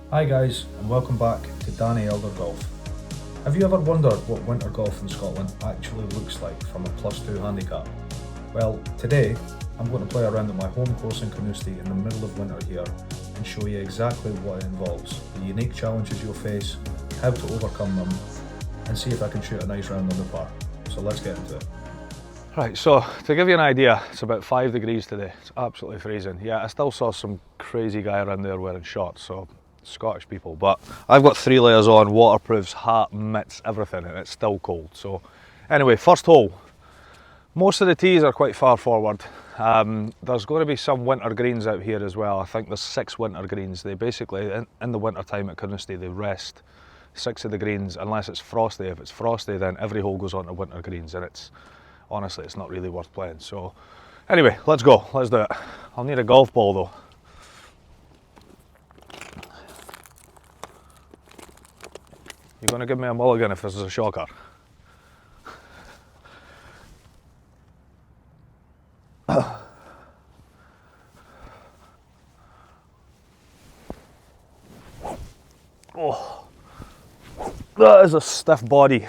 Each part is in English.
Hi guys, and welcome back to Danny Elder Golf. Have you ever wondered what winter golf in Scotland actually looks like from a +2 handicap? Well, today I'm going to play around at my home course in Carnoustie in the middle of winter here and show you exactly what it involves, the unique challenges you'll face, how to overcome them, and see if I can shoot a nice round on the par. So let's get into it. Right, so to give you an idea, it's about 5 degrees today. It's absolutely freezing. Yeah, I still saw some crazy guy around there wearing shorts, so Scottish people. But I've got 3 layers on, waterproofs, hat, mitts, everything, and it's still cold. So anyway, first hole. Most of the tees are quite far forward. There's going to be some winter greens out here as well. I think there's 6 winter greens. They basically, in the winter time at Carnoustie, they rest 6 of the greens unless it's frosty. If it's frosty, then every hole goes on to winter greens, and honestly, it's not really worth playing. So anyway, let's go, let's do it. I'll need a golf ball though. You're going to give me a mulligan if this is a shocker. Oh, that is a stiff body.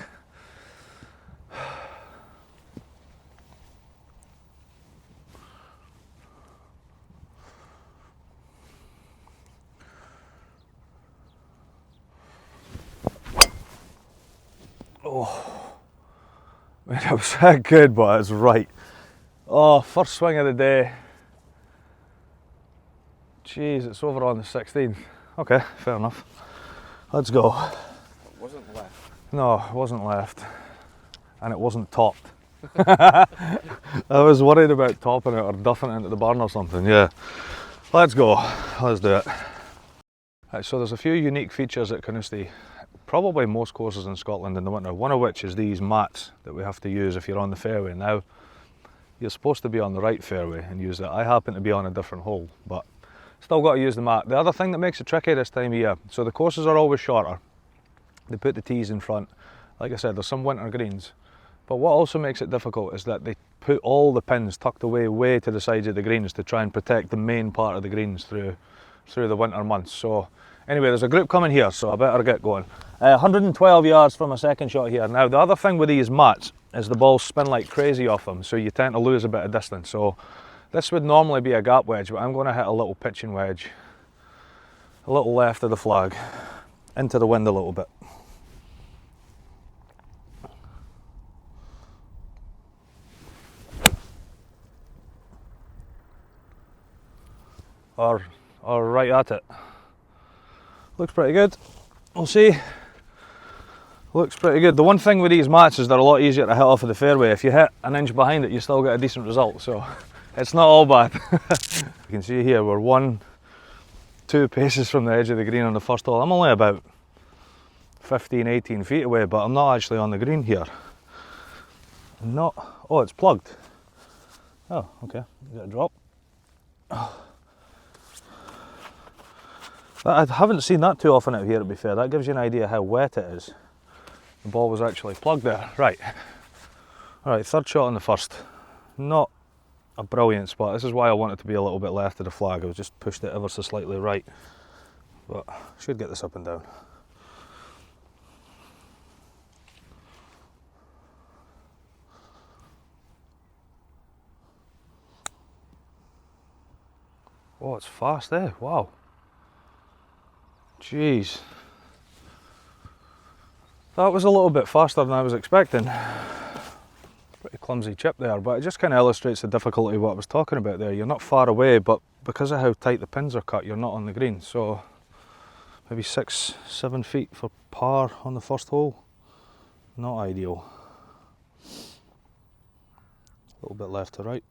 Oh, man, it was that good, but it's right. Oh, first swing of the day. Jeez, it's over on the 16th. Okay, fair enough. Let's go. It wasn't left. No, it wasn't left. And it wasn't topped. I was worried about topping it or duffing it into the barn or something, yeah. Let's go, let's do it. Right, so there's a few unique features at Carnoustie, probably most courses in Scotland in the winter, one of which is these mats that we have to use if you're on the fairway. Now, you're supposed to be on the right fairway and use it. I happen to be on a different hole, but still got to use the mat. The other thing that makes it tricky this time of year, so the courses are always shorter. They put the tees in front. Like I said, there's some winter greens. But what also makes it difficult is that they put all the pins tucked away way to the sides of the greens to try and protect the main part of the greens through the winter months. So anyway, there's a group coming here, so I better get going. 112 yards from a second shot here. Now, the other thing with these mats is the balls spin like crazy off them, so you tend to lose a bit of distance. So this would normally be a gap wedge, but I'm going to hit a little pitching wedge, a little left of the flag, into the wind a little bit. Or right at it. Looks pretty good. We'll see. Looks pretty good. The one thing with these mats is they're a lot easier to hit off of the fairway. If you hit an inch behind it, you still get a decent result. So it's not all bad. You can see here we're 1-2 paces from the edge of the green on the first hole. I'm only about 15-18 feet away, but I'm not actually on the green here. Oh, it's plugged. Oh, okay. Is it a drop? I haven't seen that too often out here, to be fair. That gives you an idea how wet it is. The ball was actually plugged there. Right. Alright, third shot on the first. Not a brilliant spot. This is why I want it to be a little bit left of the flag. I've just pushed it ever so slightly right. But should get this up and down. Oh, it's fast there. Wow. Jeez. That was a little bit faster than I was expecting. Pretty clumsy chip there, but it just kind of illustrates the difficulty of what I was talking about there. You're not far away, but because of how tight the pins are cut, you're not on the green. So maybe 6-7 feet for par on the first hole. Not ideal. A little bit left to right.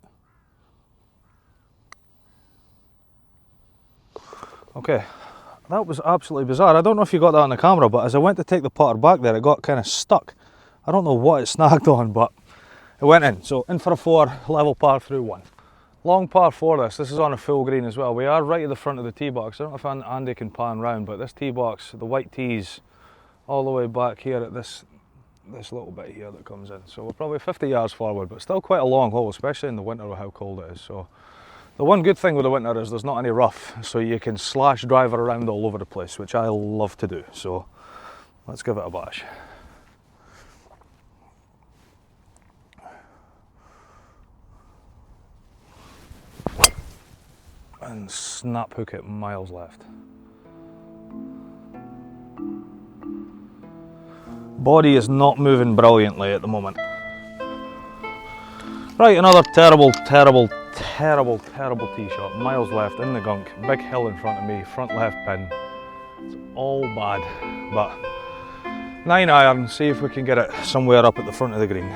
Okay. That was absolutely bizarre. I don't know if you got that on the camera, but as I went to take the putter back there, it got kind of stuck. I don't know what it snagged on, but it went in. So in for a 4, level par through 1. Long par 4 this. This is on a full green as well. We are right at the front of the tee box. I don't know if Andy can pan round, but this tee box, the white tees, all the way back here at this little bit here that comes in. So we're probably 50 yards forward, but still quite a long hole, especially in the winter with how cold it is. So The one good thing with the winter is there's not any rough, so you can slash driver around all over the place, which I love to do. So let's give it a bash. And snap hook it miles left. Body is not moving brilliantly at the moment. Right, another terrible tee shot. Miles left in the gunk, big hill in front of me, front left pin. It's all bad, but 9 iron, see if we can get it somewhere up at the front of the green.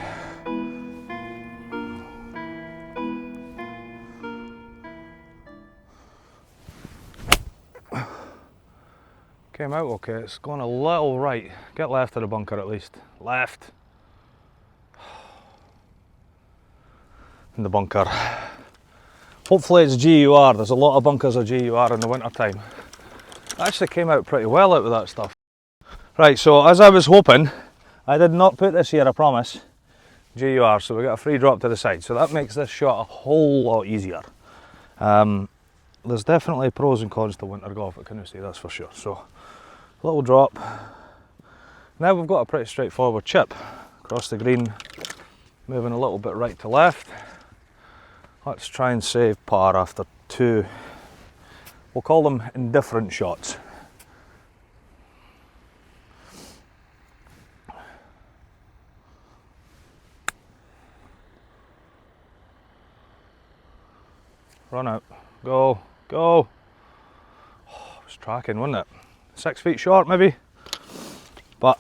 Came out okay, it's gone a little right. Get left of the bunker at least. Left. In the bunker. Hopefully it's GUR, there's a lot of bunkers of GUR in the winter time. I actually came out pretty well out with that stuff. Right, so as I was hoping, I did not put this here, I promise, GUR, so we got a free drop to the side. So that makes this shot a whole lot easier. There's definitely pros and cons to winter golf at Carnoustie, that's for sure. So, little drop. Now we've got a pretty straightforward chip. Across the green, moving a little bit right to left. Let's try and save par after two, we'll call them indifferent shots. Run out, go, go. Oh, it was tracking, wasn't it? 6 feet short maybe, but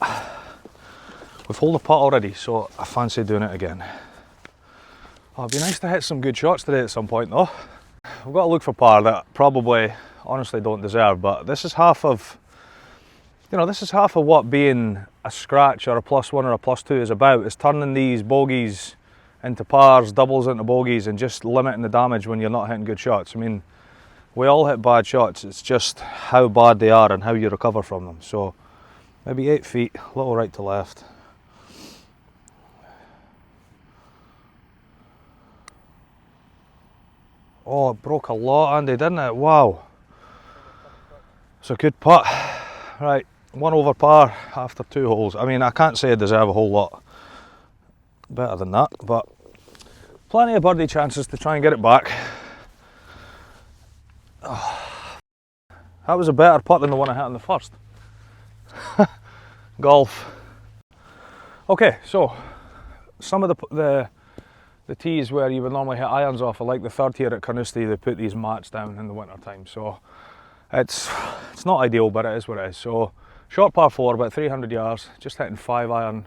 we've holed the putt already, so I fancy doing it again. Oh, it'd be nice to hit some good shots today at some point though. We've got to look for par that probably honestly don't deserve, but this is half of, you know, this is half of what being a scratch or a +1 or a +2 is about, is turning these bogeys into pars, doubles into bogeys, and just limiting the damage when you're not hitting good shots. I mean, we all hit bad shots, it's just how bad they are and how you recover from them. So maybe 8 feet, a little right to left. Oh, it broke a lot, Andy, didn't it? Wow. It's a good putt. Right, 1 over par after 2 holes. I mean, I can't say I deserve a whole lot better than that, but plenty of birdie chances to try and get it back. Oh, that was a better putt than the one I hit in the first. Golf. Okay, so some of the tees where you would normally hit irons off, I like the third here at Carnoustie, they put these mats down in the winter time, so it's not ideal, but it is what it is. So short par 4, about 300 yards, just hitting 5 iron,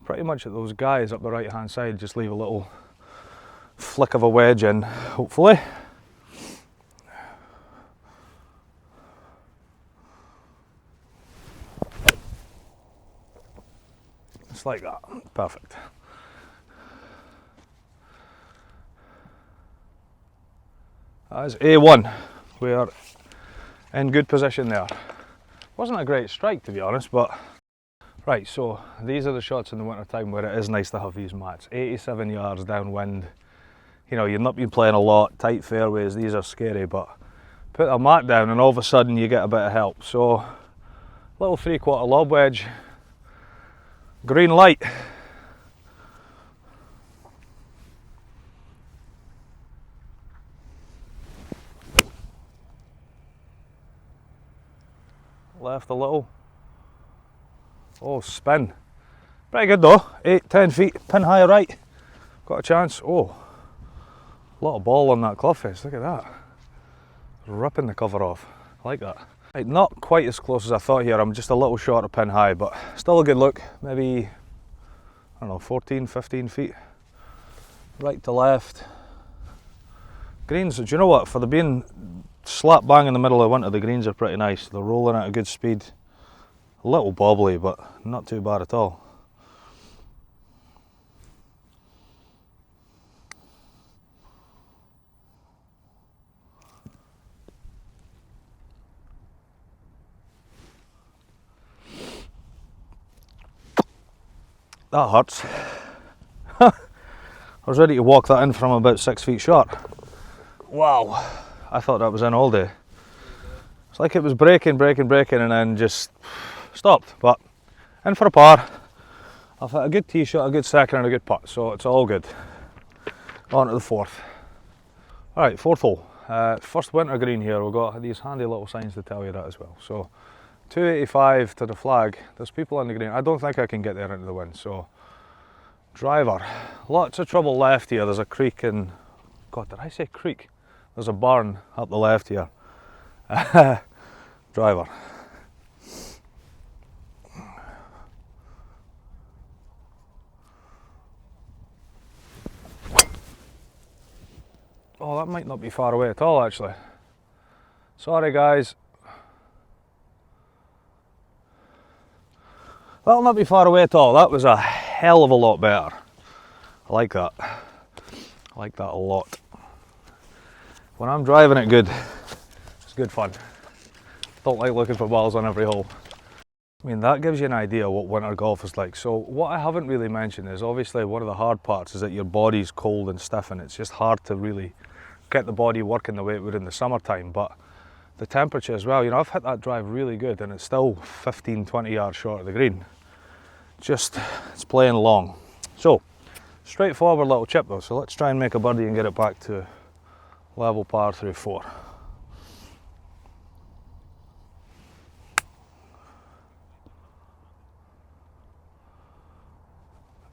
pretty much at those guys up the right hand side, just leave a little flick of a wedge in, hopefully. Just like that, perfect. That is A1, we are in good position there. Wasn't a great strike to be honest, but right, so these are the shots in the winter time where it is nice to have these mats. 87 yards downwind, you know, you've not been playing a lot, tight fairways, these are scary, but put a mat down and all of a sudden you get a bit of help. So, little 3/4 lob wedge, green light. Left a little. Oh, spin. Pretty good though. 8-10 feet, pin high right. Got a chance. Oh, a lot of ball on that club face. Look at that. Ripping the cover off. I like that. Right, not quite as close as I thought here. I'm just a little short of pin high, but still a good look. Maybe, I don't know, 14, 15 feet. Right to left. Greens, do you know what? For the being slap bang in the middle of winter, the greens are pretty nice. They're rolling at a good speed. A little bobbly, but not too bad at all. That hurts. I was ready to walk that in from about 6 feet short. Wow, I thought that was in all day. It's like it was breaking, and then just stopped. But in for a par. I've hit a good tee shot, a good second, and a good putt, so it's all good. On to the fourth. All right, fourth hole. First winter green here. We've got these handy little signs to tell you that as well. So 285 to the flag. There's people on the green. I don't think I can get there into the wind. So driver. Lots of trouble left here. There's a creek and God, did I say creek? There's a barn up the left here. Driver. Oh, that might not be far away at all, actually. Sorry, guys. That'll not be far away at all. That was a hell of a lot better. I like that. I like that a lot. When I'm driving it good, it's good fun. Don't like looking for balls on every hole. I mean, that gives you an idea what winter golf is like. So what I haven't really mentioned is obviously one of the hard parts is that your body's cold and stiff and it's just hard to really get the body working the way it would in the summertime. But the temperature as well, you know, I've hit that drive really good and it's still 15, 20 yards short of the green. Just, it's playing long. So, straightforward little chip though. So let's try and make a birdie and get it back to level par through 4.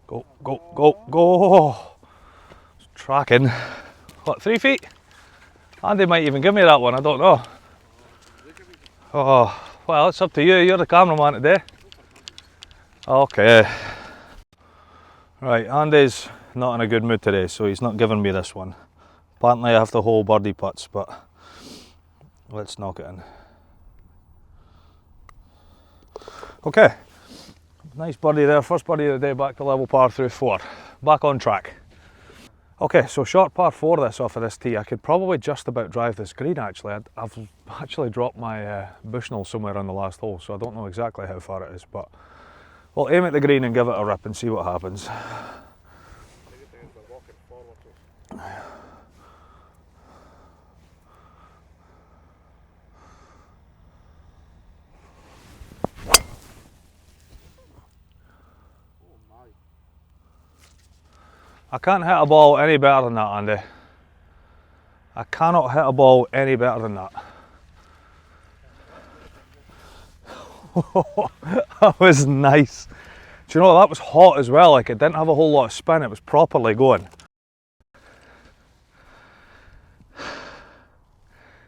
Go, go, go, go. It's tracking. What, 3 feet? Andy might even give me that one, I don't know. Oh, well, it's up to you. You're the cameraman today. Okay. Right, Andy's not in a good mood today, so he's not giving me this one. Apparently I have to hold birdie putts, but let's knock it in. Okay. Nice birdie there, first birdie of the day, back to level par through 4. Back on track. Okay, so short par 4 this off of this tee. I could probably just about drive this green actually. I've actually dropped my Bushnell somewhere on the last hole, so I don't know exactly how far it is, but we'll aim at the green and give it a rip and see what happens. I can't hit a ball any better than that, Andy. I cannot hit a ball any better than that. That was nice. Do you know, that was hot as well, like it didn't have a whole lot of spin, it was properly going.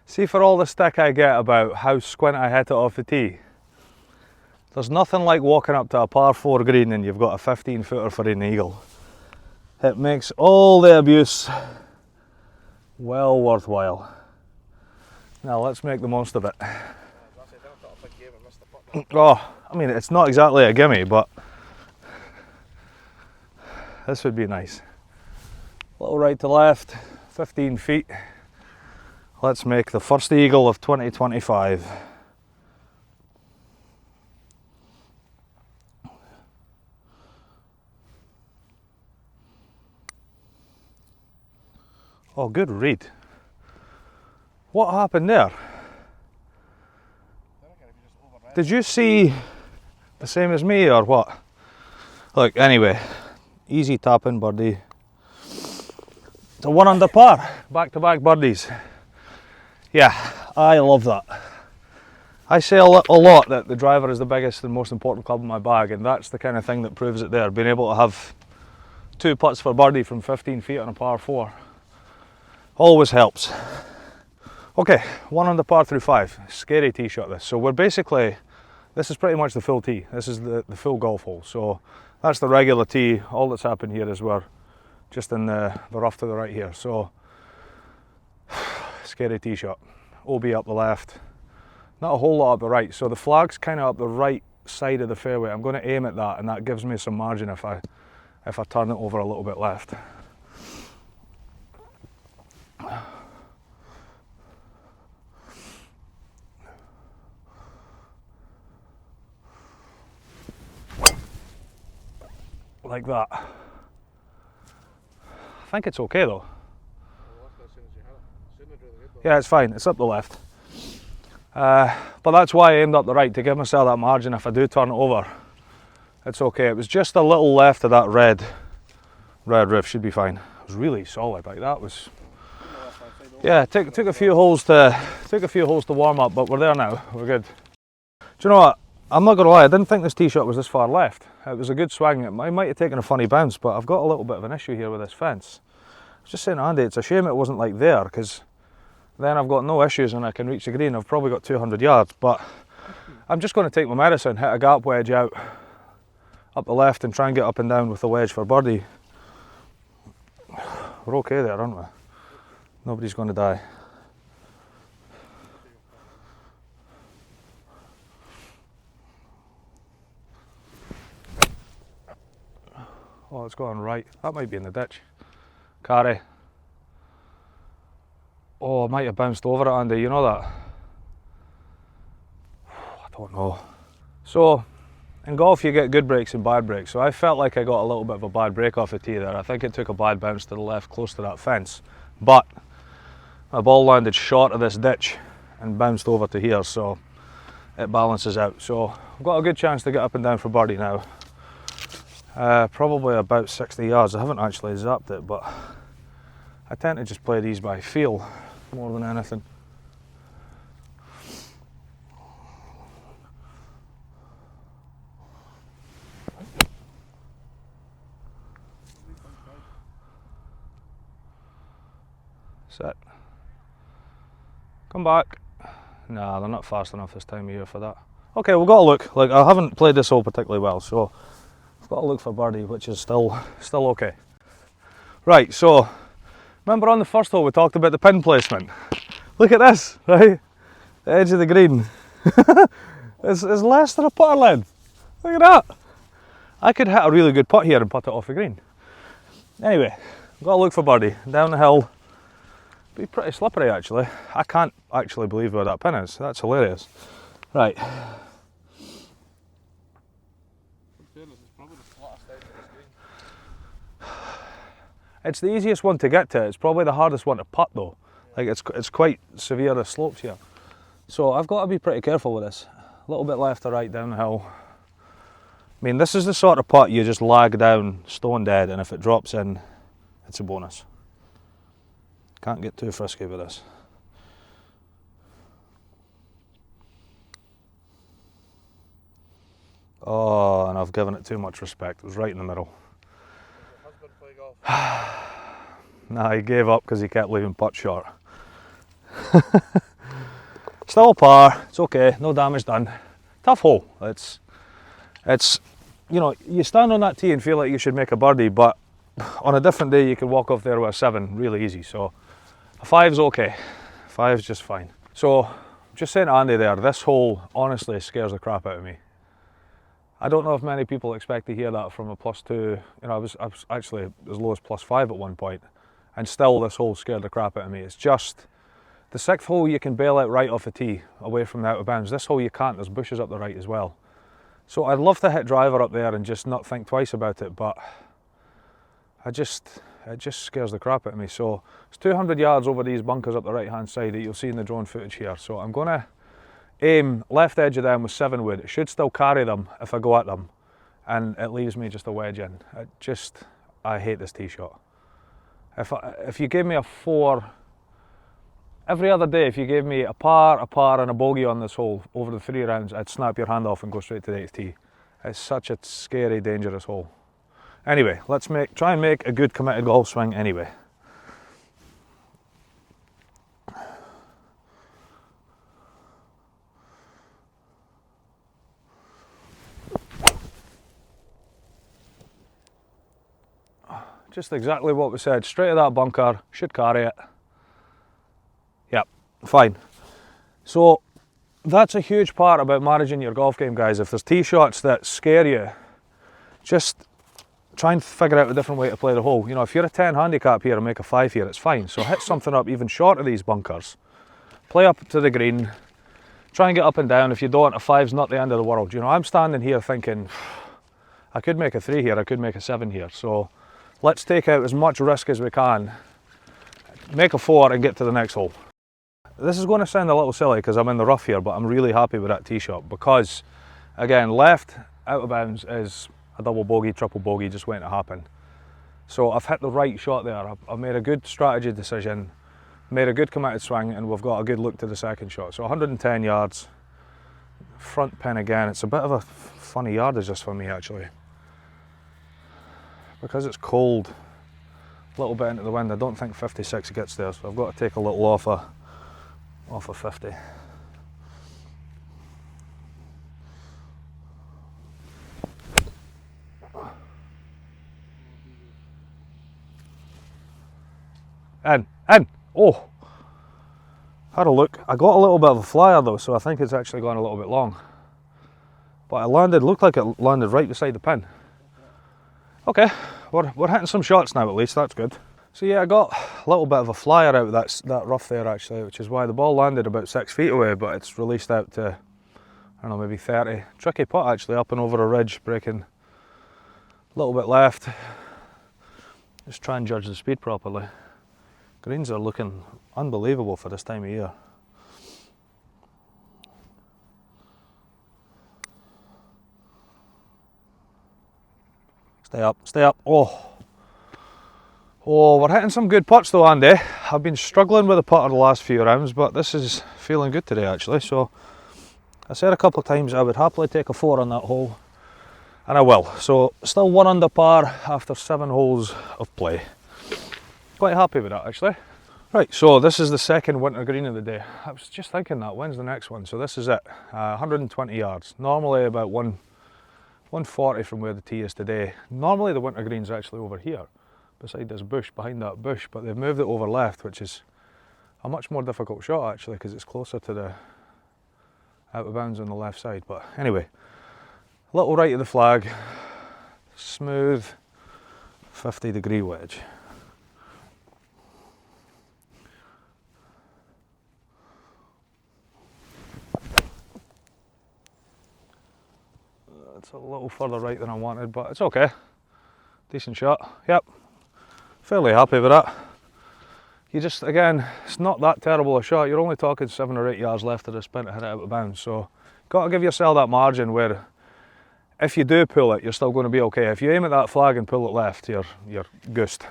See, for all the stick I get about how squint I hit it off the tee, there's nothing like walking up to a par 4 green and you've got a 15 footer for an eagle. It makes all the abuse well worthwhile. Now let's make the most of it. Oh, I mean, it's not exactly a gimme, but this would be nice. A little right to left, 15 feet. Let's make the first eagle of 2025. Oh, good read. What happened there? Did you see the same as me or what? Look, anyway, easy tapping birdie. It's a 1 under par, back-to-back birdies. Yeah, I love that. I say a lot that the driver is the biggest and most important club in my bag, and that's the kind of thing that proves it there. Being able to have 2 putts for birdie from 15 feet on a par 4 always helps. Okay, 1 under par through 5. Scary tee shot this. So we're basically, this is pretty much the full tee. This is the full golf hole. So that's the regular tee. All that's happened here is we're just in the rough to the right here. So scary tee shot. OB up the left. Not a whole lot up the right. So the flag's kind of up the right side of the fairway. I'm going to aim at that, and that gives me some margin if I turn it over a little bit left. Like that. I think it's okay though. Yeah, it's fine, it's up the left. But that's why I aimed up the right, to give myself that margin if I do turn it over. It's okay. It was just a little left of that red roof, should be fine. It was really solid, like that was. Yeah, took a few holes to warm up, but we're there now. We're good. Do you know what? I'm not gonna lie, I didn't think this tee shot was this far left. It was a good swing. It might have taken a funny bounce, but I've got a little bit of an issue here with this fence. I was just saying to Andy, it's a shame it wasn't like there, because then I've got no issues and I can reach the green. I've probably got 200 yards, but I'm just going to take my medicine, hit a gap wedge out up the left and try and get up and down with the wedge for birdie. We're okay there, aren't we? Nobody's going to die. Oh, it's going right. That might be in the ditch. Carry. Oh, I might have bounced over it, Andy, you know that? I don't know. So, in golf you get good breaks and bad breaks, so I felt like I got a little bit of a bad break off the tee there. I think it took a bad bounce to the left close to that fence, but my ball landed short of this ditch and bounced over to here, so it balances out. So I've got a good chance to get up and down for birdie now. Probably about 60 yards. I haven't actually zapped it, but I tend to just play these by feel more than anything. Sit. Come back. Nah, they're not fast enough this time of year for that. Okay, we've got to look. Like, I haven't played this hole particularly well, so I've got to look for birdie, which is still okay. Right, so remember on the first hole we talked about the pin placement. Look at this, right? The edge of the green. It's less than a putter length. Look at that. I could hit a really good putt here and putt it off the green. Anyway, got to look for birdie. Down the hill. Be pretty slippery actually. I can't actually believe where that pin is. That's hilarious. Right. It's the easiest one to get to. It's probably the hardest one to putt though. Like it's quite severe the slopes here. So I've got to be pretty careful with this. A little bit left or right down the hill. I mean, this is the sort of putt you just lag down stone dead, and if it drops in, it's a bonus. Can't get too frisky with this. Oh, and I've given it too much respect. It was right in the middle. Nah, he gave up because he kept leaving putt short. Still a par, it's okay, no damage done. Tough hole. It's you know, you stand on that tee and feel like you should make a birdie, but on a different day you can walk off there with a 7 really easy. So a 5's okay. 5's just fine. So just saying to Andy there, this hole honestly scares the crap out of me. I don't know if many people expect to hear that from a +2. You know, I was actually as low as +5 at one point, and still this hole scared the crap out of me. It's just the 6th hole you can bail out right off the tee, away from the out of bounds. This hole you can't. There's bushes up the right as well. So I'd love to hit driver up there and just not think twice about it, but it just scares the crap out of me. So it's 200 yards over these bunkers up the right hand side that you'll see in the drone footage here. So I'm going to aim left edge of them with 7 wood. It should still carry them if I go at them, and it leaves me just a wedge in. I hate this tee shot. If you gave me a 4 every other day, if you gave me a par and a bogey on this hole over the 3 rounds, I'd snap your hand off and go straight to the 8th tee. It's such a scary, dangerous hole. Anyway, let's try and make a good committed golf swing anyway. Just exactly what we said, straight at that bunker, should carry it. Yep, fine. So that's a huge part about managing your golf game, guys. If there's tee shots that scare you, just try and figure out a different way to play the hole. You know, if you're a 10 handicap here and make a 5 here, it's fine. So hit something up even short of these bunkers. Play up to the green, try and get up and down. If you don't, a 5's not the end of the world. You know, I'm standing here thinking, I could make a 3 here, I could make a 7 here. So let's take out as much risk as we can, make a 4 and get to the next hole. this is going to sound a little silly because I'm in the rough here, but I'm really happy with that tee shot because, again, left out of bounds is a double bogey, triple bogey, just waiting to happen. So I've hit the right shot there. I've made a good strategy decision, made a good committed swing, and we've got a good look to the second shot. So 110 yards, front pin again. It's a bit of a funny yardage this for me actually. Because it's cold, a little bit into the wind, I don't think 56 gets there, so I've got to take a little off a 50. In. Oh, had a look. I got a little bit of a flyer though, so I think it's actually gone a little bit long. But it landed, looked like it landed right beside the pin. Okay, we're hitting some shots now at least, that's good. So yeah, I got a little bit of a flyer out of that rough there actually, which is why the ball landed about 6 feet away, but it's released out to, I don't know, maybe 30. Tricky putt actually, up and over a ridge, breaking a little bit left. Just try and judge the speed properly. Greens are looking unbelievable for this time of year. Stay up, stay up. Oh, we're hitting some good putts though, Andy. I've been struggling with the putter the last few rounds, but this is feeling good today actually. So I said a couple of times I would happily take a 4 on that hole, and I will. So still 1 under par after 7 holes of play. Quite happy with that actually. Right, so this is the second winter green of the day. I was just thinking that, when's the next one? So this is it, 120 yards. Normally about 140 from where the tee is today. Normally the winter green's actually over here, beside this bush, behind that bush, but they've moved it over left, which is a much more difficult shot actually, because it's closer to the out of bounds on the left side. But anyway, a little right of the flag, smooth 50-degree wedge. It's a little further right than I wanted, but it's okay. Decent shot, yep. Fairly happy with that. You just, again, it's not that terrible a shot. You're only talking 7 or 8 yards left of the spin to hit it out of bounds. So, got to give yourself that margin where if you do pull it, you're still going to be okay. If you aim at that flag and pull it left, you're goosed.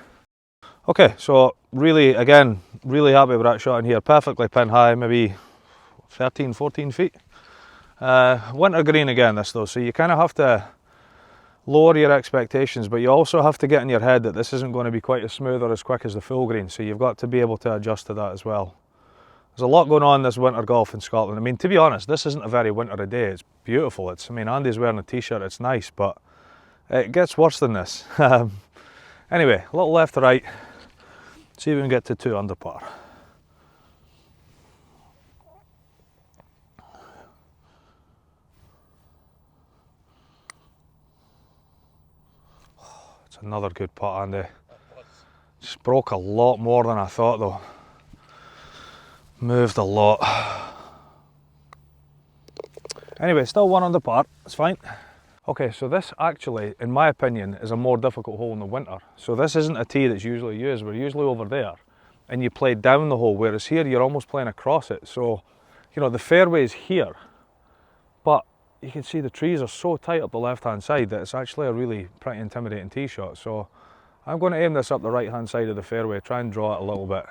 Okay, so really, again, really happy with that shot in here. Perfectly pin high, maybe 13, 14 feet. Winter green again this though, so you kind of have to lower your expectations, but you also have to get in your head that this isn't going to be quite as smooth or as quick as the full green, so you've got to be able to adjust to that as well. There's a lot going on this winter golf in Scotland. I mean, to be honest, this isn't a very wintery day. It's beautiful. I mean, Andy's wearing a t-shirt, it's nice, but it gets worse than this. Anyway, a little left to right, see if we can get to 2 under par. Another good putt, Andy. Just broke a lot more than I thought though. Moved a lot. Anyway, still 1 under par, it's fine. Okay, so this actually, in my opinion, is a more difficult hole in the winter. So this isn't a tee that's usually used. We're usually over there and you play down the hole, whereas here you're almost playing across it. So, you know, the fairway is here, but you can see the trees are so tight up the left hand side that it's actually a really pretty intimidating tee shot. So I'm going to aim this up the right hand side of the fairway, try and draw it a little bit,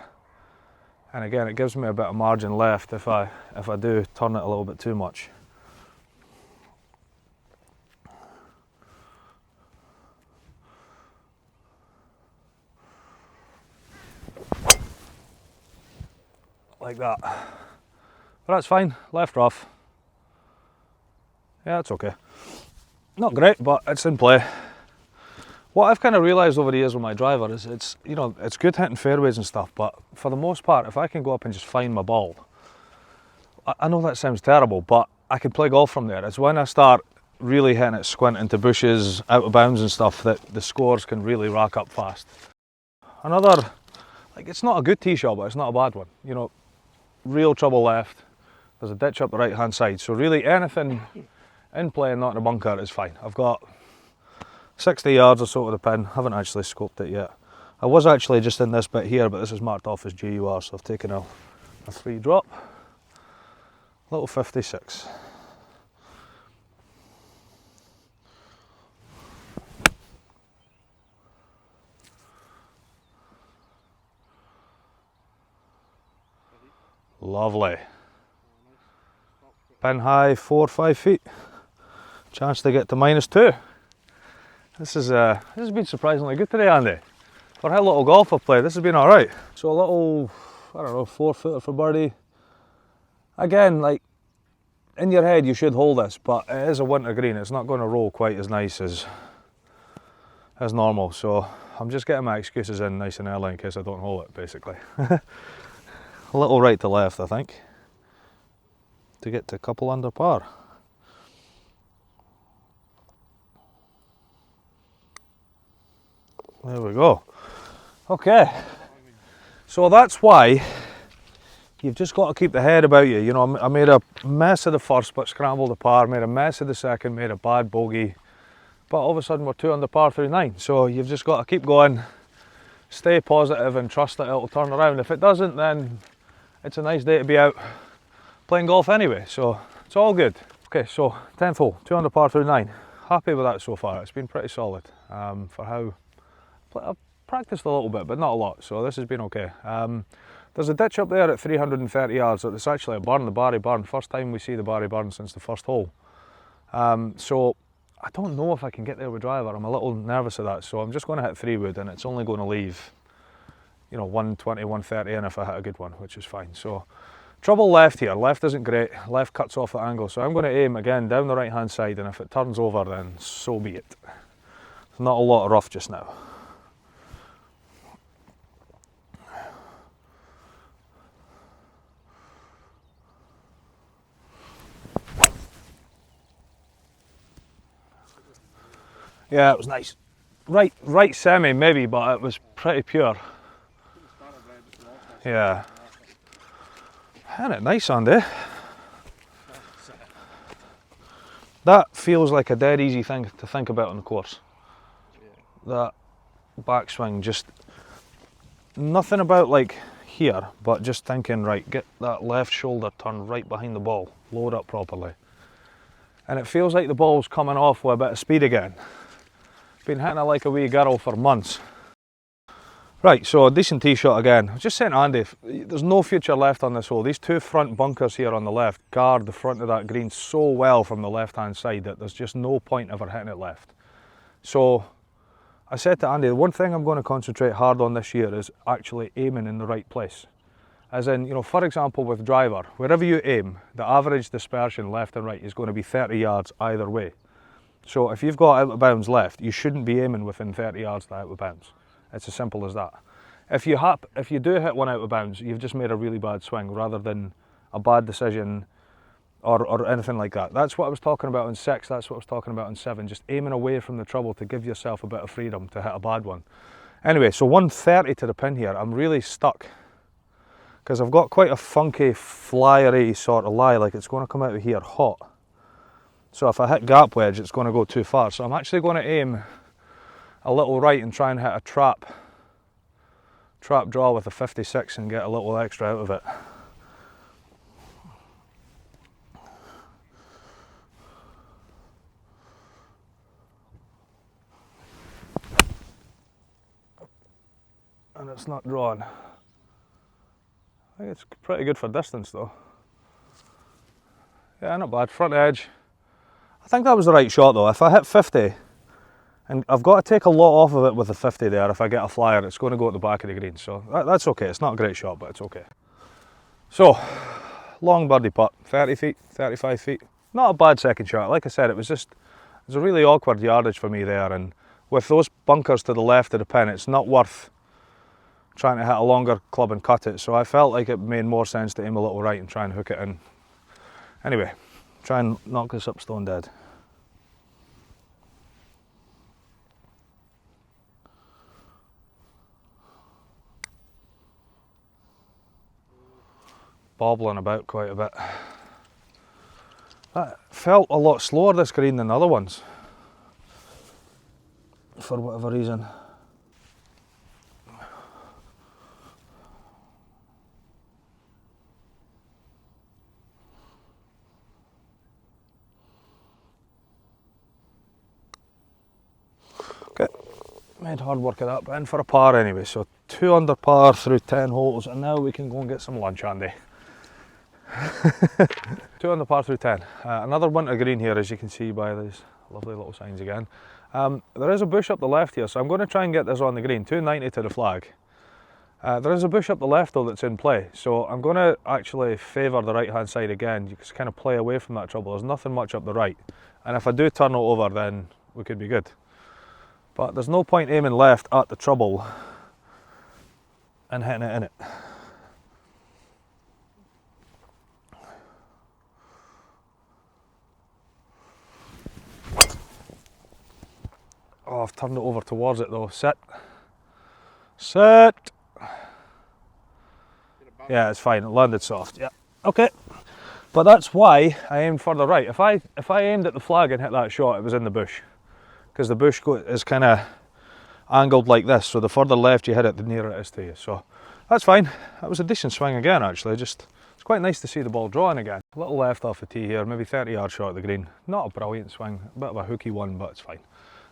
and again it gives me a bit of margin left if I do turn it a little bit too much. Like that, but that's fine. Left rough. Yeah, it's okay. Not great, but it's in play. What I've kind of realised over the years with my driver is it's good hitting fairways and stuff, but for the most part, if I can go up and just find my ball, I know that sounds terrible, but I can play golf from there. It's when I start really hitting it, squint into bushes, out of bounds and stuff, that the scores can really rack up fast. Another, like, it's not a good tee shot, but it's not a bad one. You know, real trouble left. There's a ditch up the right hand side, so really anything in play and not in a bunker is fine. I've got 60 yards or so to the pin. Haven't actually scoped it yet. I was actually just in this bit here, but this is marked off as GUR, so I've taken a a 3 drop, little 56. Lovely. Pin high, 4 or 5 feet. Chance to get to -2. This has been surprisingly good today, Andy. For how little golf I've played, this has been alright. So a little, I don't know, 4-footer for birdie. Again, like, in your head you should hold this, but it is a winter green. It's not going to roll quite as nice as normal. So I'm just getting my excuses in nice and early in case I don't hold it, basically. A little right to left, I think, to get to a couple under par. There we go. Okay, so that's why you've just got to keep the head about you. You know, I made a mess of the first, but scrambled the par, made a mess of the second, made a bad bogey, but all of a sudden we're 2 under par through 9. So you've just got to keep going, stay positive and trust that it'll turn around. If it doesn't, then it's a nice day to be out playing golf anyway, so it's all good. Okay, so 10th hole, 2 under par through 9. Happy with that so far. It's been pretty solid for how I've practiced a little bit, but not a lot, so this has been okay. There's a ditch up there at 330 yards. It's actually a burn, the Barry burn. First time we see the Barry burn since the first hole. So I don't know if I can get there with driver. I'm a little nervous of that, so I'm just going to hit 3-wood, and it's only going to leave, you know, 120, 130 in if I hit a good one, which is fine. So trouble left here. Left isn't great. Left cuts off the angle, so I'm going to aim again down the right hand side, and if it turns over, then so be it. There's not a lot of rough just now. Yeah, it was nice. Right semi maybe, but it was pretty pure. Yeah. Isn't it nice, Andy? That feels like a dead easy thing to think about on the course. That backswing, just nothing about like here, but just thinking, right, get that left shoulder turned right behind the ball, load up properly. And it feels like the ball's coming off with a bit of speed again. Been hitting it like a wee girl for months. Right, so a decent tee shot again. I was just saying to Andy, there's no future left on this hole. These 2 front bunkers here on the left guard the front of that green so well from the left hand side that there's just no point ever hitting it left. So I said to Andy, the one thing I'm going to concentrate hard on this year is actually aiming in the right place. As in, you know, for example with driver, wherever you aim, the average dispersion left and right is going to be 30 yards either way. So if you've got out of bounds left, you shouldn't be aiming within 30 yards to out of bounds. It's as simple as that. If you do hit one out of bounds, you've just made a really bad swing rather than a bad decision or anything like that. That's what I was talking about in 6, that's what I was talking about in 7, just aiming away from the trouble to give yourself a bit of freedom to hit a bad one. Anyway, so 130 to the pin here, I'm really stuck because I've got quite a funky flyery sort of lie, like it's going to come out of here hot. So if I hit gap wedge, it's going to go too far. So I'm actually going to aim a little right and try and hit a trap draw with a 56 and get a little extra out of it. And it's not drawn. I think it's pretty good for distance though. Yeah, not bad. Front edge. I think that was the right shot though. If I hit 50, and I've got to take a lot off of it with the 50 there, if I get a flyer, it's going to go at the back of the green. So that's okay. It's not a great shot, but it's okay. So, long birdie putt, 30 feet, 35 feet. Not a bad second shot. Like I said, it was a really awkward yardage for me there, and with those bunkers to the left of the pin, it's not worth trying to hit a longer club and cut it. So I felt like it made more sense to aim a little right and try and hook it in. Anyway, try and knock this up stone dead. Bobbling about quite a bit. That felt a lot slower this green than the other ones, for whatever reason. Made hard work of that, but in for a par anyway. So 2 under par through 10 holes, and now we can go and get some lunch, Andy. 2 under par through 10. Another winter green here, as you can see by these lovely little signs again. There is a bush up the left here, so I'm going to try and get this on the green. 290 to the flag. There is a bush up the left though that's in play, so I'm going to actually favour the right hand side again. You just kind of play away from that trouble. There's nothing much up the right, and if I do turn it over, then we could be good. But there's no point aiming left at the trouble and hitting it in it. Oh, I've turned it over towards it though. Sit. Sit. Yeah, it's fine. It landed soft. Yeah. Okay. But that's why I aimed further right. If I aimed at the flag and hit that shot, it was in the bush, because the bush is kind of angled like this. So the further left you hit it, the nearer it is to you. So that's fine. That was a decent swing again, actually. It's quite nice to see the ball drawing again. A little left off the tee here, maybe 30-yard shot at the green. Not a brilliant swing, a bit of a hooky one, but it's fine.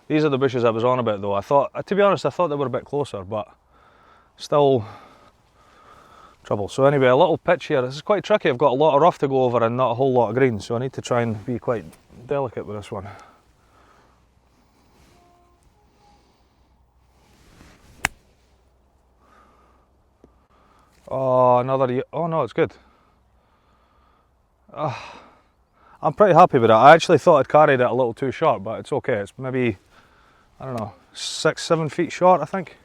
These are the bushes I was on about though. To be honest, I thought they were a bit closer, but still trouble. So anyway, a little pitch here. This is quite tricky. I've got a lot of rough to go over and not a whole lot of green, so I need to try and be quite delicate with this one. Oh, oh no, it's good. I'm pretty happy with that. I actually thought I'd carried it a little too short, but it's okay. It's maybe, I don't know, 6-7 feet short, I think.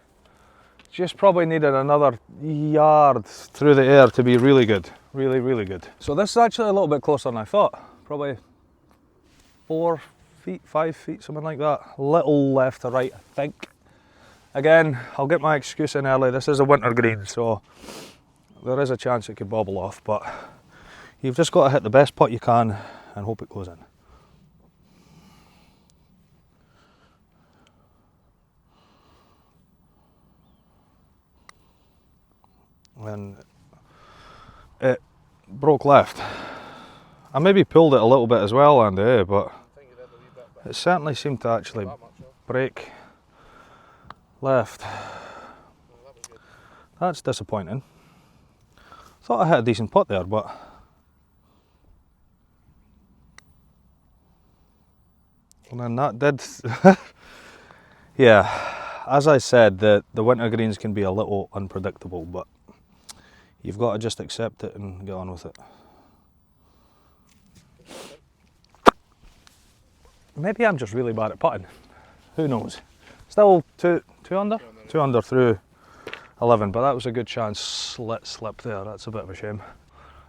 Just probably needed another yard through the air to be really good. Really, really good. So this is actually a little bit closer than I thought. Probably 4 feet, 5 feet, something like that. Little left to right, I think. Again, I'll get my excuse in early. This is a winter green, so there is a chance it could bobble off, but you've just got to hit the best putt you can and hope it goes in. And it broke left. I maybe pulled it a little bit as well, Andy, but it certainly seemed to actually break left. That's disappointing. Thought I hit a decent putt there, but and then that did. Yeah, as I said, the winter greens can be a little unpredictable, but you've got to just accept it and get on with it. Maybe I'm just really bad at putting. Who knows? Still two under? 2 under through 11, but that was a good chance. Slip there, that's a bit of a shame.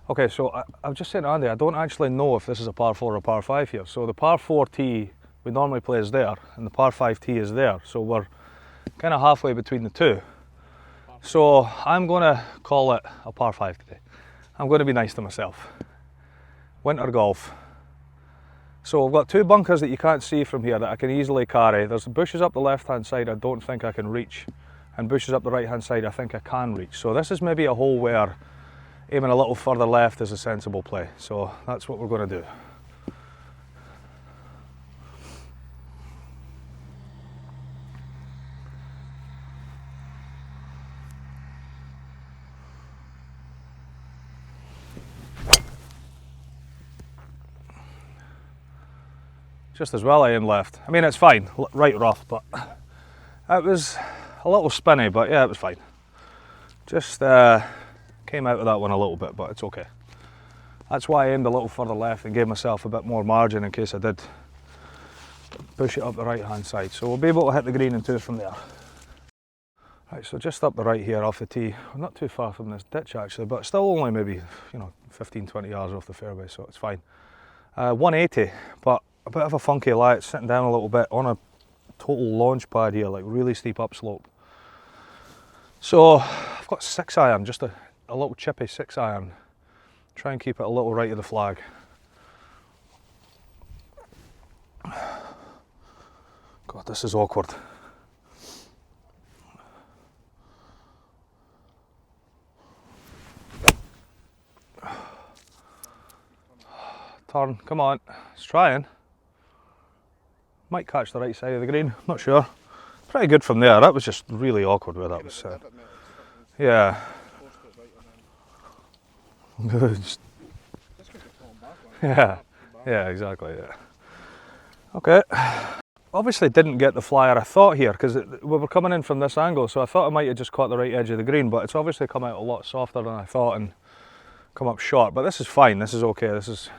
Okay, so I've just said to Andy, I don't actually know if this is a par 4 or a par 5 here. So the par 4 tee we normally play is there, and the par 5 tee is there. So we're kind of halfway between the two. So I'm going to call it a par 5 today. I'm going to be nice to myself. Winter golf. So I've got 2 bunkers that you can't see from here that I can easily carry. There's bushes up the left hand side I don't think I can reach, and bushes up the right hand side I think I can reach. So this is maybe a hole where aiming a little further left is a sensible play. So that's what we're going to do. Just as well I aimed left. I mean, it's fine, right rough, but it was a little spinny, but yeah, it was fine. Just came out of that one a little bit, but it's okay. That's why I aimed a little further left and gave myself a bit more margin in case I did push it up the right hand side. So we'll be able to hit the green and 2 from there. Right, so just up the right here off the tee. We're not too far from this ditch actually, but still only maybe 15-20 yards off the fairway, so it's fine. 180, but a bit of a funky lie. It's sitting down a little bit on a total launch pad here, like really steep upslope. So I've got 6-iron, just a little chippy 6-iron. Try and keep it a little right of the flag. God, this is awkward. Turn, come on, it's trying. Might catch the right side of the green, not sure. Pretty good from there. That was just really awkward where that was. Yeah. Just- yeah. Yeah, exactly. Yeah. Okay. Obviously didn't get the flyer I thought here because we were coming in from this angle, so I thought I might have just caught the right edge of the green, but it's obviously come out a lot softer than I thought and come up short. But this is fine. This is okay. This is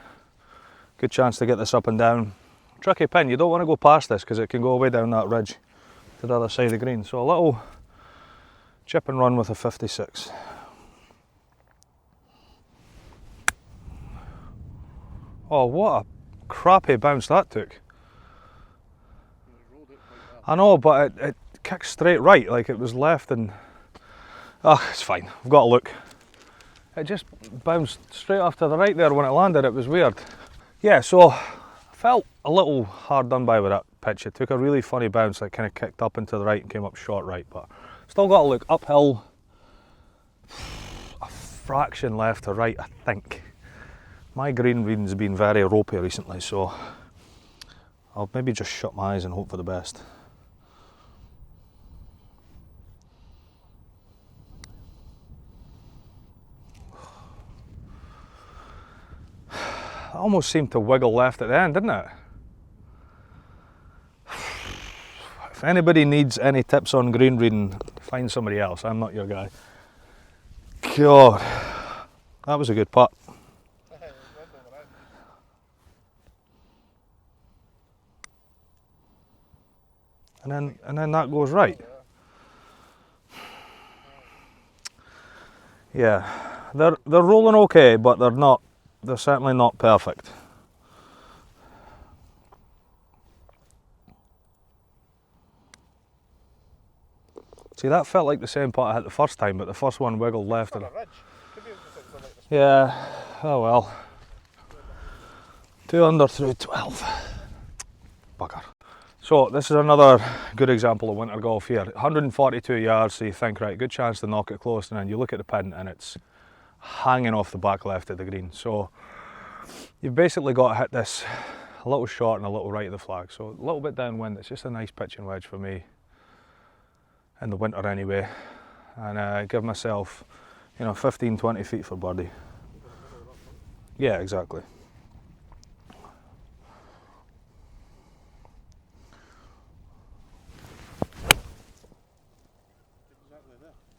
a good chance to get this up and down. Tricky pin. You don't want to go past this because it can go way down that ridge to the other side of the green. So a little chip and run with a 56. Oh, what a crappy bounce that took. I know, but it kicked straight right, like it was left, and oh, it's fine. I've got a look. It just bounced straight off to the right there when it landed. It was weird. Yeah, so I felt a little hard done by with that pitch. It took a really funny bounce that kind of kicked up and to the right and came up short right, but still got to look uphill. A fraction left to right, I think. My green reading's been very ropey recently, so I'll maybe just shut my eyes and hope for the best. It almost seemed to wiggle left at the end, didn't it? If anybody needs any tips on green reading, find somebody else. I'm not your guy. God, that was a good putt. And then that goes right. Yeah, they're rolling okay, but they're certainly not perfect. See, that felt like the same putt I hit the first time, but the first one wiggled left. And yeah, oh well. 2 under through 12. Bugger. So this is another good example of winter golf here. 142 yards, so you think, right, good chance to knock it close, and then you look at the pin and it's hanging off the back left of the green. So you've basically got to hit this a little short and a little right of the flag. So a little bit downwind. It's just a nice pitching wedge for me in the winter anyway, and give myself, 15-20 feet for birdie. Yeah, exactly.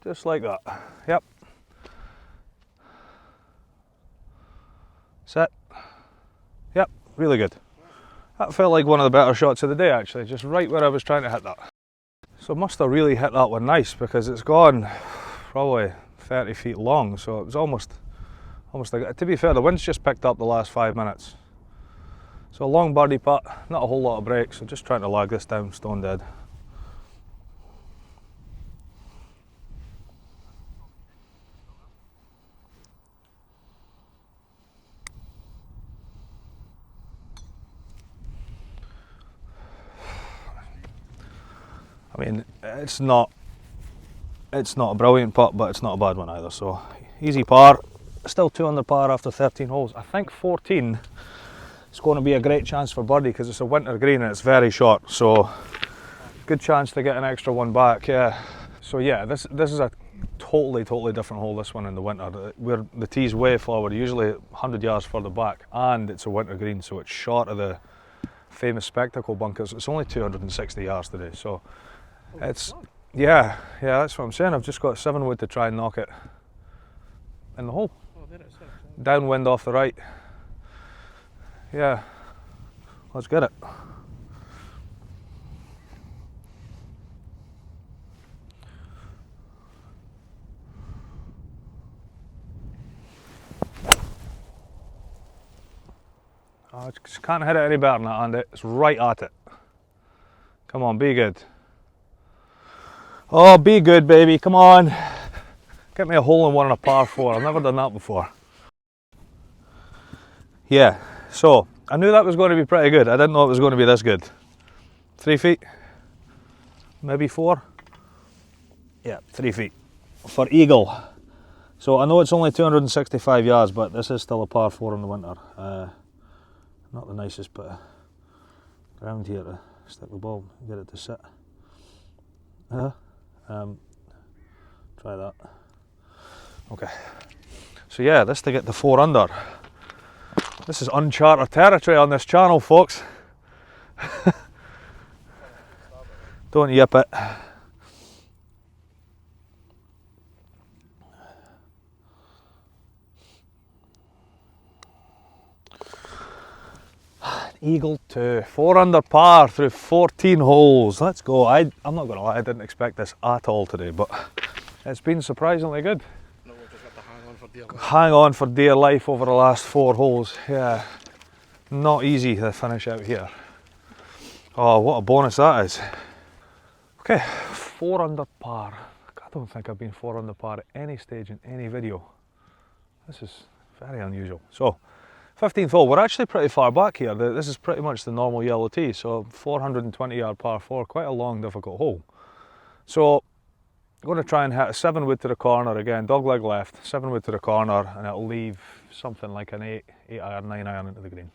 Just like that. Yep. Set. Yep, really good. That felt like one of the better shots of the day actually, just right where I was trying to hit that. So must have really hit that one nice because it's gone probably 30 feet long, so it was almost like, to be fair, the wind's just picked up the last 5 minutes. So a long birdie putt, not a whole lot of break, so just trying to lag this down stone dead. I mean, it's not a brilliant putt, but it's not a bad one either. So easy par, still 2 under par after 13 holes. I think 14 is going to be a great chance for birdie because it's a winter green and it's very short. So good chance to get an extra one back. Yeah. So yeah, this is a totally different hole. This one in the winter, where the tee's way forward, usually 100 yards further back, and it's a winter green, so it's short of the famous spectacle bunkers. It's only 260 yards today, so. It's, yeah, that's what I'm saying. I've just got 7 wood to try and knock it in the hole. Downwind off the right. Yeah, let's get it. I just can't hit it any better than that, Andy. It's right at it. Come on, be good. Oh, be good, baby, come on. Get me a hole in one on a par 4. I've never done that before. Yeah, so I knew that was going to be pretty good. I didn't know it was going to be this good. 3 feet, maybe 4. Yeah, 3 feet for eagle. So I know it's only 265 yards, but this is still a par 4 in the winter. Not the nicest bit of ground here to stick the ball, get it to sit. Try that. Okay. So yeah, this to get the 4 under. This is uncharted territory on this channel, folks. Don't yip it. Eagle 2, 4 under par through 14 holes. Let's go. I'm not going to lie, I didn't expect this at all today, but it's been surprisingly good. No, we've just got to hang on for dear life. Hang on for dear life over the last 4 holes. Yeah, not easy to finish out here. Oh, what a bonus that is. Okay, 4 under par. I don't think I've been 4 under par at any stage in any video. This is very unusual. So, 15th hole, we're actually pretty far back here. This is pretty much the normal yellow tee, so 420 yard par 4, quite a long, difficult hole. So, I'm going to try and hit a 7 wood to the corner again, dogleg left, 7 wood to the corner, and it'll leave something like an 8 iron, 9 iron into the green.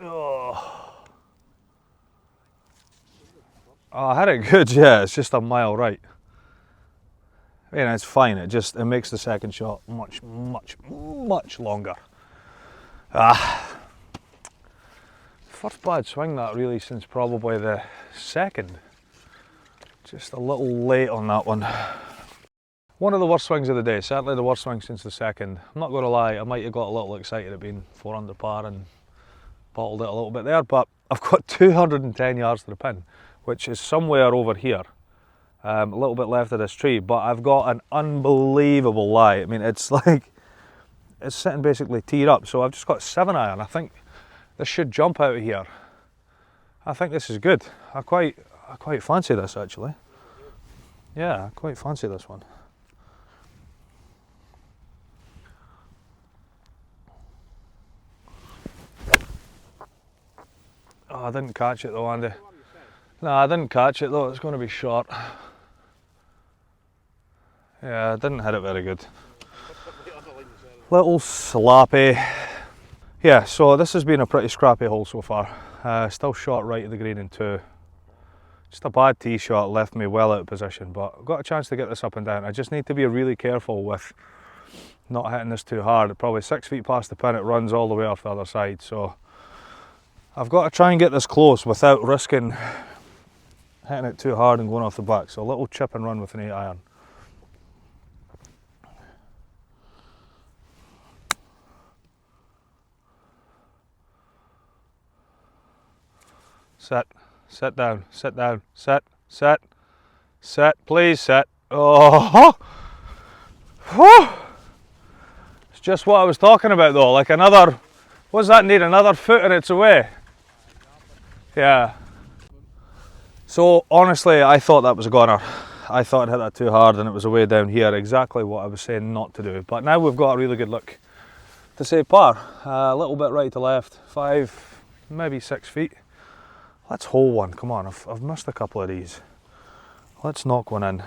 Oh, I had it good, yeah, it's just a mile right. I mean, it's fine, it makes the second shot much longer. First bad swing that really since probably the second. Just a little late on that one. One of the worst swings of the day, certainly the worst swing since the second. I'm not going to lie, I might have got a little excited at being 4 under par and bottled it a little bit there, but I've got 210 yards to the pin, which is somewhere over here, a little bit left of this tree, but I've got an unbelievable lie. I mean, it's like, it's sitting basically teed up, so I've just got 7 iron. I think this should jump out of here. I think this is good. I quite fancy this actually. Yeah, I quite fancy this one. Oh, I didn't catch it though, Andy. No, I didn't catch it though, it's going to be short. Yeah, I didn't hit it very good. Little sloppy. Yeah, so this has been a pretty scrappy hole so far. Still short right of the green in 2. Just a bad tee shot left me well out of position, but I've got a chance to get this up and down. I just need to be really careful with not hitting this too hard. Probably 6 feet past the pin, it runs all the way off the other side, so I've got to try and get this close without risking hitting it too hard and going off the back. So a little chip and run with an 8 iron. Sit down, sit, please sit. Oh, it's just what I was talking about though, like another, what's that need, another foot and it's away? Yeah. So honestly, I thought that was a goner. I thought I'd hit that too hard and it was away down here, exactly what I was saying not to do. But now we've got a really good look to say par. A little bit right to left, 5, maybe 6 feet. Let's hole one, come on, I've missed a couple of these. Let's knock one in.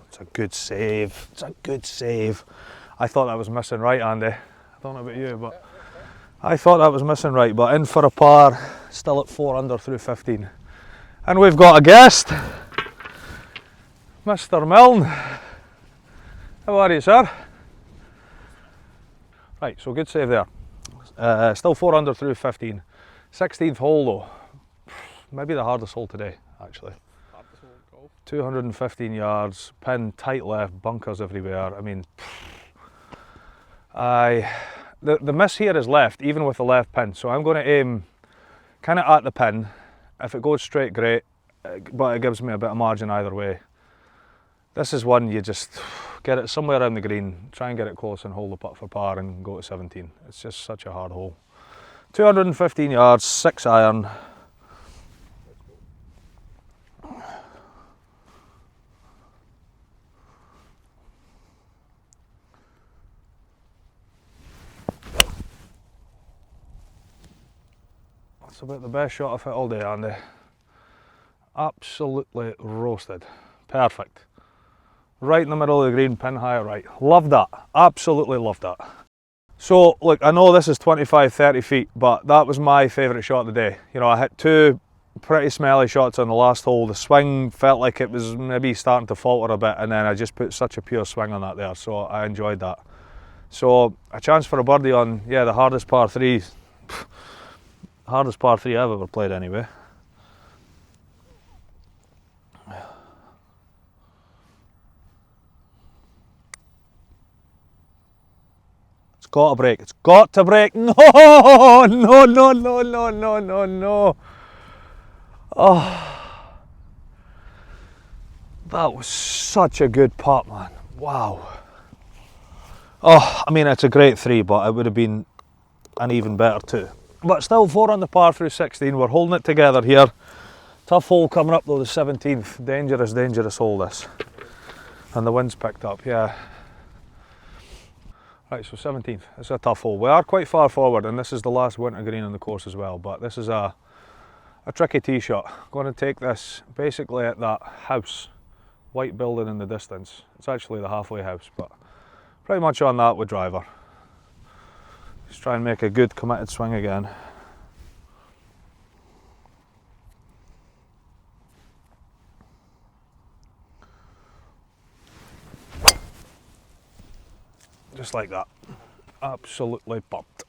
It's a good save, it's a good save. I thought that was missing right, Andy. I don't know about you, but I thought that was missing right, but in for a par, still at 4 under through 15. And we've got a guest, Mr. Milne. How are you, sir? Right, so good save there. Still 4 under through 15. 16th hole though, maybe the hardest hole today, actually. 215 yards, pin tight left, bunkers everywhere. I mean, the miss here is left, even with the left pin. So I'm going to aim kind of at the pin. If it goes straight, great, but it gives me a bit of margin either way. This is one you just get it somewhere around the green, try and get it close and hold the putt for par and go to 17. It's just such a hard hole. 215 yards, 6 iron. That's about the best shot I've hit all day, Andy. Absolutely roasted. Perfect. Right in the middle of the green, pin high right. Love that. Absolutely love that. So, look, I know this is 25, 30 feet, but that was my favourite shot of the day. You know, I hit two pretty smelly shots on the last hole. The swing felt like it was maybe starting to falter a bit, and then I just put such a pure swing on that there, so I enjoyed that. So, a chance for a birdie on, yeah, the hardest par 3. Hardest par 3 I've ever played anyway. It's got to break. It's got to break. No, no, no, no, no, no, no, no. Oh, that was such a good putt, man. Wow. Oh, I mean, it's a great 3, but it would have been an even better 2. But still, 4 on the par through 16. We're holding it together here. Tough hole coming up though, the 17th. Dangerous, dangerous hole this. And the wind's picked up, yeah. Right, so 17th. It's a tough hole. We are quite far forward, and this is the last winter green on the course as well. But this is a tricky tee shot. I'm going to take this basically at that house, white building in the distance. It's actually the halfway house, but pretty much on that with driver. Just try and make a good committed swing again. Just like that. Absolutely pumped.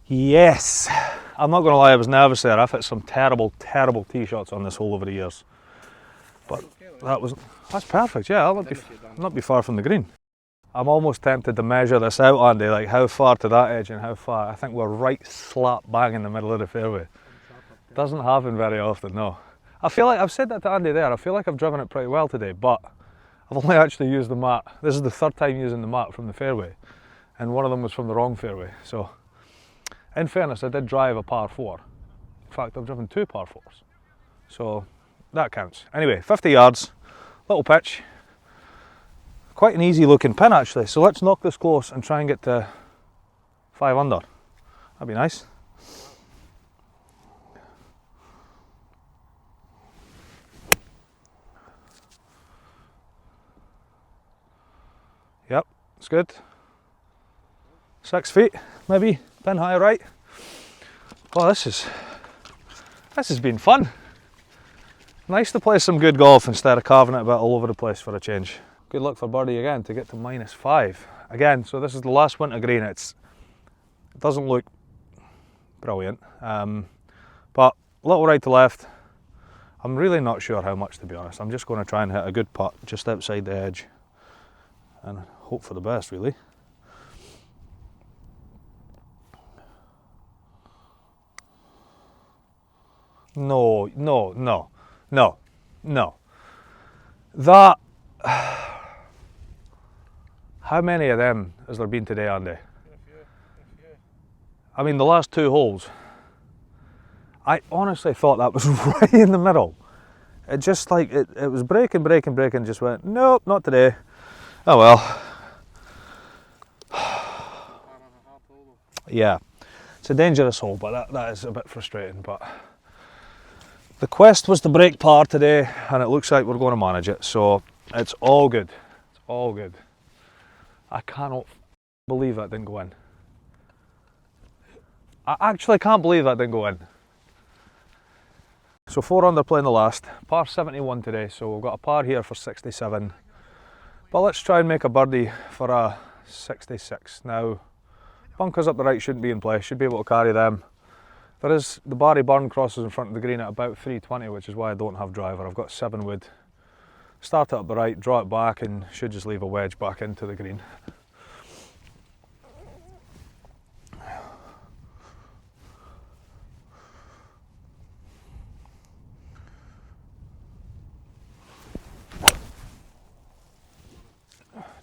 Yes! I'm not going to lie, I was nervous there. I've hit some terrible, terrible tee shots on this hole over the years. But that's perfect, yeah. I'll not be far from the green. I'm almost tempted to measure this out, Andy, like how far to that edge and how far. I think we're right slap bang in the middle of the fairway. Doesn't happen very often, no. I feel like, I've said that to Andy there, I feel like I've driven it pretty well today, but I've only actually used the mat. This is the 3rd time using the mat from the fairway, and one of them was from the wrong fairway. So, in fairness, I did drive a par 4. In fact, I've driven 2 par 4s. So, that counts. Anyway, 50 yards, little pitch. Quite an easy looking pin actually, so let's knock this close and try and get to 5 under. That'd be nice. Yep, it's good. 6 feet, maybe, pin high right. Oh, this has been fun. Nice to play some good golf instead of carving it about all over the place for a change. Good luck for birdie again to get to -5. Again, so this is the last winter green. It doesn't look brilliant, but little right to left. I'm really not sure how much, to be honest. I'm just going to try and hit a good putt just outside the edge and hope for the best, really. No, no, no, no, no. That... How many of them has there been today, Andy? A few. I mean, the last 2 holes, I honestly thought that was right in the middle. It just like, it was breaking, just went, nope, not today. Oh well. Yeah, it's a dangerous hole, but that is a bit frustrating. But the quest was to break par today, and it looks like we're going to manage it, so it's all good. It's all good. I cannot believe that didn't go in. I actually can't believe that didn't go in. So 4 under playing the last, par 71 today, so we've got a par here for 67. But let's try and make a birdie for a 66. Now, bunkers up the right shouldn't be in play, should be able to carry them. There is the Barry Burn crosses in front of the green at about 320, which is why I don't have driver. I've got 7 wood. Start it up the right, draw it back, and should just leave a wedge back into the green.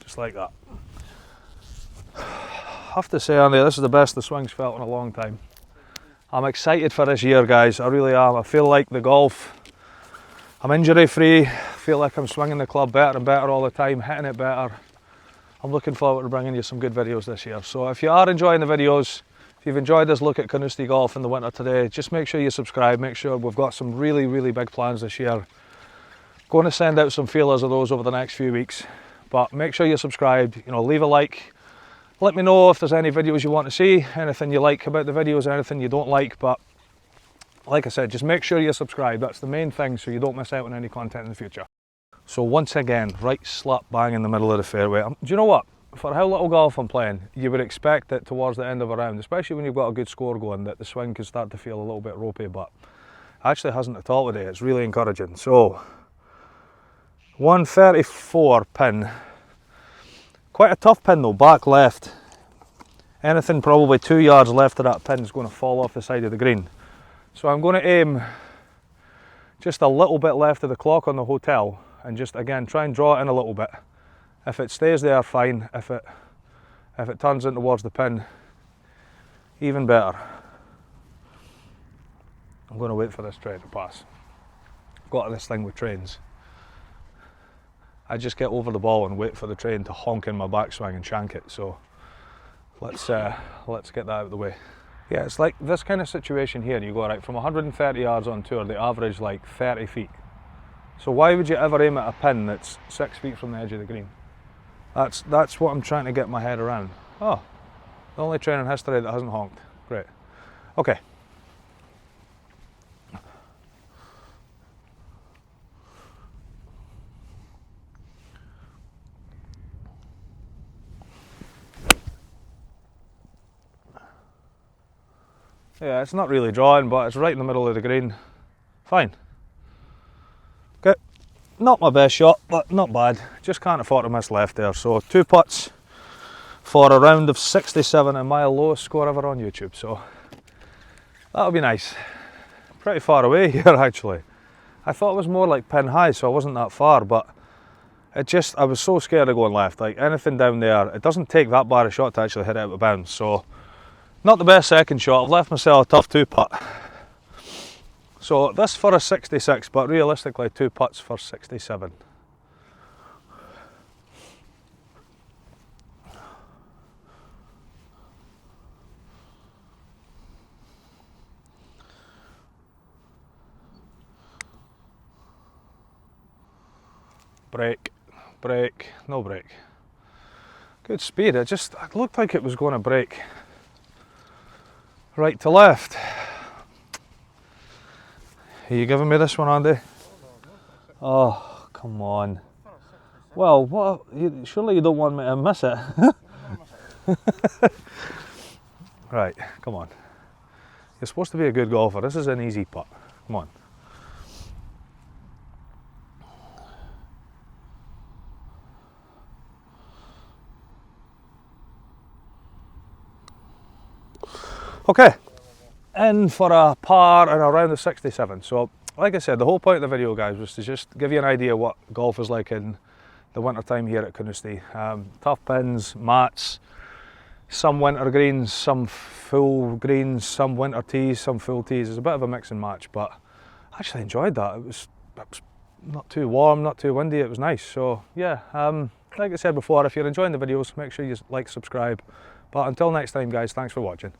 Just like that. I have to say, Andy, this is the best the swing's felt in a long time. I'm excited for this year, guys. I really am. I feel like the golf, I'm injury free. I feel like I'm swinging the club better and better all the time, hitting it better. I'm looking forward to bringing you some good videos this year. So if you are enjoying the videos, if If you've enjoyed this look at Carnoustie golf in the winter today, just make sure you subscribe. Make sure we've got some really big plans this year. Going to send out some feelers of those over the next few weeks, but make sure you're subscribed. You know, leave a like. Let me know if there's any videos you want to see, anything you like about the videos, anything you don't like. But like I said, just make sure you're subscribed. That's the main thing, so you don't miss out on any content in the future. So once again, right slap bang in the middle of the fairway. Do you know what? For how little golf I'm playing, you would expect that towards the end of a round, especially when you've got a good score going, that the swing could start to feel a little bit ropey, but actually hasn't at all today. It's really encouraging. So 134 pin. Quite a tough pin though, back left. Anything probably 2 yards left of that pin is going to fall off the side of the green. So I'm going to aim just a little bit left of the clock on the hotel and just again try and draw it in a little bit. If it stays there, fine. If it turns in towards the pin, even better. I'm going to wait for this train to pass. Got this thing with trains. I just get over the ball and wait for the train to honk in my backswing and shank it. So let's get that out of the way. Yeah, it's like this kind of situation here. You go right from 130 yards on tour, they average like 30 feet. So why would you ever aim at a pin that's 6 feet from the edge of the green? That's what I'm trying to get my head around. Oh, the only train in history that hasn't honked. Great. Okay. Yeah, it's not really drawing, but it's right in the middle of the green. Fine. Okay, not my best shot, but not bad. Just can't afford to miss left there. So 2 putts for a round of 67 and my lowest score ever on YouTube. So that'll be nice. Pretty far away here actually. I thought it was more like pin high, so I wasn't that far, but I was so scared of going left. Like anything down there, it doesn't take that bad a shot to actually hit it out of bounds. So not the best second shot. I've left myself a tough 2 putt. So this for a 66, but realistically 2 putts for 67. Break, no break. Good speed. It looked like it was going to break right to left. Are you giving me this one, Andy? Oh, come on. Well, what? Surely you don't want me to miss it. Right, come on. You're supposed to be a good golfer. This is an easy putt. Come on. Okay, in for a par and around the 67. So, like I said, the whole point of the video, guys, was to just give you an idea what golf is like in the winter time here at Carnoustie. Tough pins, mats, some winter greens, some full greens, some winter tees, some full tees. It's a bit of a mix and match, but I actually enjoyed that. It was not too warm, not too windy. It was nice. So yeah, like I said before, if you're enjoying the videos, make sure you like, subscribe. But until next time, guys, thanks for watching.